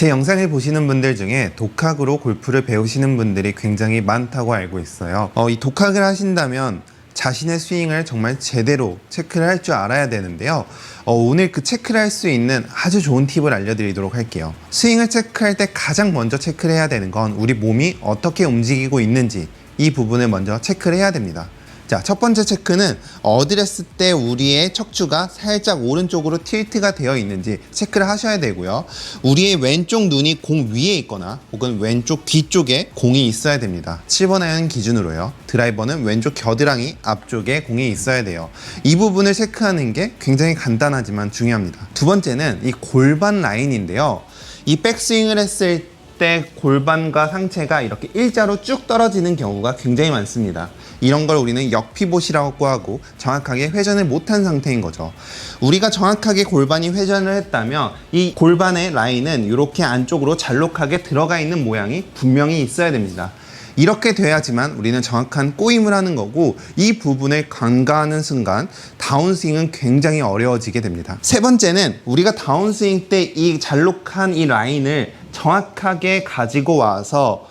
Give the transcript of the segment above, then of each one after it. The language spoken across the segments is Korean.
제 영상을 보시는 분들 중에 독학으로 골프를 배우시는 분들이 굉장히 많다고 알고 있어요. 이 독학을 하신다면 자신의 스윙을 정말 제대로 체크를 할 줄 알아야 되는데요. 오늘 그 체크를 할 수 있는 아주 좋은 팁을 알려드리도록 할게요. 스윙을 체크할 때 가장 먼저 체크를 해야 되는 건 우리 몸이 어떻게 움직이고 있는지, 이 부분을 먼저 체크를 해야 됩니다. 자, 첫 번째 체크는 어드레스 때 우리의 척추가 살짝 오른쪽으로 틸트가 되어 있는지 체크를 하셔야 되고요. 우리의 왼쪽 눈이 공 위에 있거나 혹은 왼쪽 귀 쪽에 공이 있어야 됩니다. 7번 아이언 기준으로요. 드라이버는 왼쪽 겨드랑이 앞쪽에 공이 있어야 돼요. 이 부분을 체크하는 게 굉장히 간단하지만 중요합니다. 두 번째는 이 골반 라인인데요. 이 백스윙을 했을 때 골반과 상체가 이렇게 일자로 쭉 떨어지는 경우가 굉장히 많습니다. 이런 걸 우리는 역피봇이라고 하고 정확하게 회전을 못한 상태인 거죠. 우리가 정확하게 골반이 회전을 했다면 이 골반의 라인은 이렇게 안쪽으로 잘록하게 들어가 있는 모양이 분명히 있어야 됩니다. 이렇게 돼야지만 우리는 정확한 꼬임을 하는 거고, 이 부분을 간과하는 순간 다운스윙은 굉장히 어려워지게 됩니다. 세 번째는 우리가 다운스윙 때 이 잘록한 이 라인을 정확하게 가지고 와서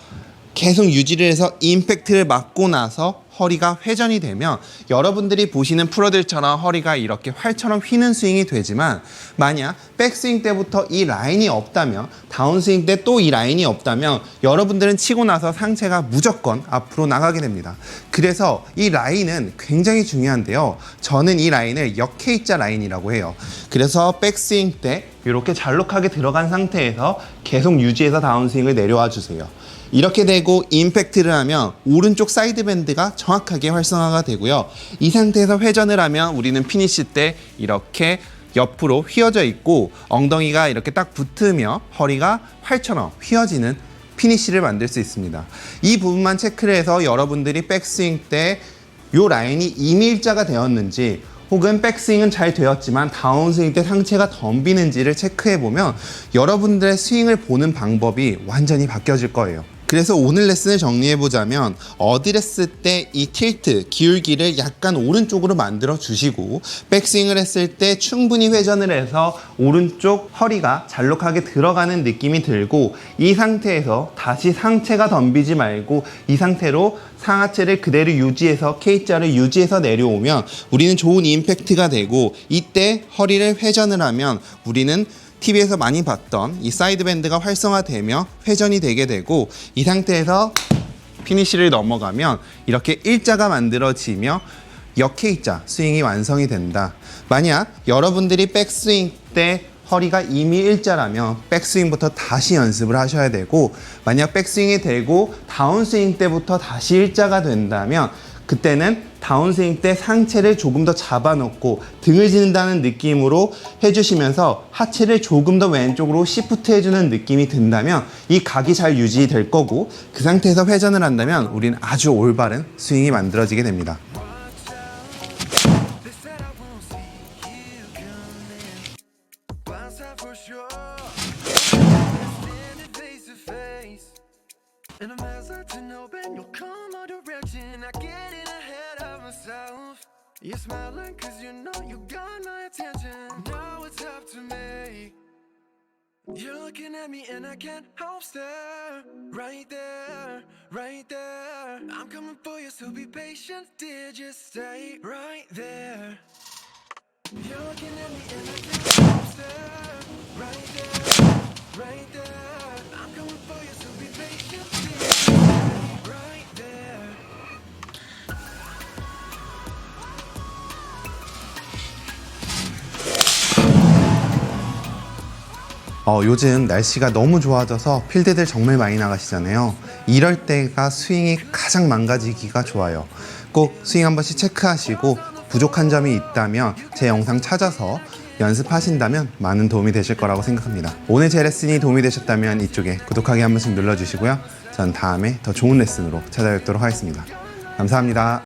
계속 유지를 해서 임팩트를 맞고 나서 허리가 회전이 되면 여러분들이 보시는 프로들처럼 허리가 이렇게 활처럼 휘는 스윙이 되지만, 만약 백스윙 때부터 이 라인이 없다면, 다운스윙 때 또 이 라인이 없다면 여러분들은 치고 나서 상체가 무조건 앞으로 나가게 됩니다. 그래서 이 라인은 굉장히 중요한데요. 저는 이 라인을 역K자 라인이라고 해요. 그래서 백스윙 때 이렇게 잘록하게 들어간 상태에서 계속 유지해서 다운스윙을 내려와 주세요. 이렇게 되고 임팩트를 하면 오른쪽 사이드 밴드가 정확하게 활성화가 되고요. 이 상태에서 회전을 하면 우리는 피니시 때 이렇게 옆으로 휘어져 있고 엉덩이가 이렇게 딱 붙으며 허리가 활처럼 휘어지는 피니시를 만들 수 있습니다. 이 부분만 체크를 해서 여러분들이 백스윙 때 이 라인이 이미 일자가 되었는지, 혹은 백스윙은 잘 되었지만 다운스윙 때 상체가 덤비는지를 체크해보면 여러분들의 스윙을 보는 방법이 완전히 바뀌어질 거예요. 그래서 오늘 레슨을 정리해보자면, 어드레스 때 이 틸트, 기울기를 약간 오른쪽으로 만들어 주시고, 백스윙을 했을 때 충분히 회전을 해서 오른쪽 허리가 잘록하게 들어가는 느낌이 들고, 이 상태에서 다시 상체가 덤비지 말고 이 상태로 상하체를 그대로 유지해서 K자를 유지해서 내려오면 우리는 좋은 임팩트가 되고, 이때 허리를 회전을 하면 우리는 TV에서 많이 봤던 이 사이드 밴드가 활성화되며 회전이 되게 되고, 이 상태에서 피니시를 넘어가면 이렇게 일자가 만들어지며 역K자 스윙이 완성이 된다. 만약 여러분들이 백스윙 때 허리가 이미 일자라면 백스윙부터 다시 연습을 하셔야 되고, 만약 백스윙이 되고 다운스윙 때부터 다시 일자가 된다면 그때는 다운스윙 때 상체를 조금 더 잡아놓고 등을 지는다는 느낌으로 해주시면서 하체를 조금 더 왼쪽으로 시프트 해주는 느낌이 든다면 이 각이 잘 유지될 거고, 그 상태에서 회전을 한다면 우리는 아주 올바른 스윙이 만들어지게 됩니다. And I'm hesitant to open, you'll come my direction. I get in ahead of myself. You're smiling cause you know you got my attention. Now it's up to me. You're looking at me and I can't help stare. Right there, right there. I'm coming for you, so be patient, dear, just stay right there. You're looking at me and I can't help stare. Right there, right there. I'm coming for you, so be patient, dear, just stay right there. 요즘 날씨가 너무 좋아져서 필드들 정말 많이 나가시잖아요. 이럴 때가 스윙이 가장 망가지기가 좋아요. 꼭 스윙 한 번씩 체크하시고 부족한 점이 있다면 제 영상 찾아서 연습하신다면 많은 도움이 되실 거라고 생각합니다. 오늘 제 레슨이 도움이 되셨다면 이쪽에 구독하기 한 번씩 눌러주시고요. 전 다음에 더 좋은 레슨으로 찾아뵙도록 하겠습니다. 감사합니다.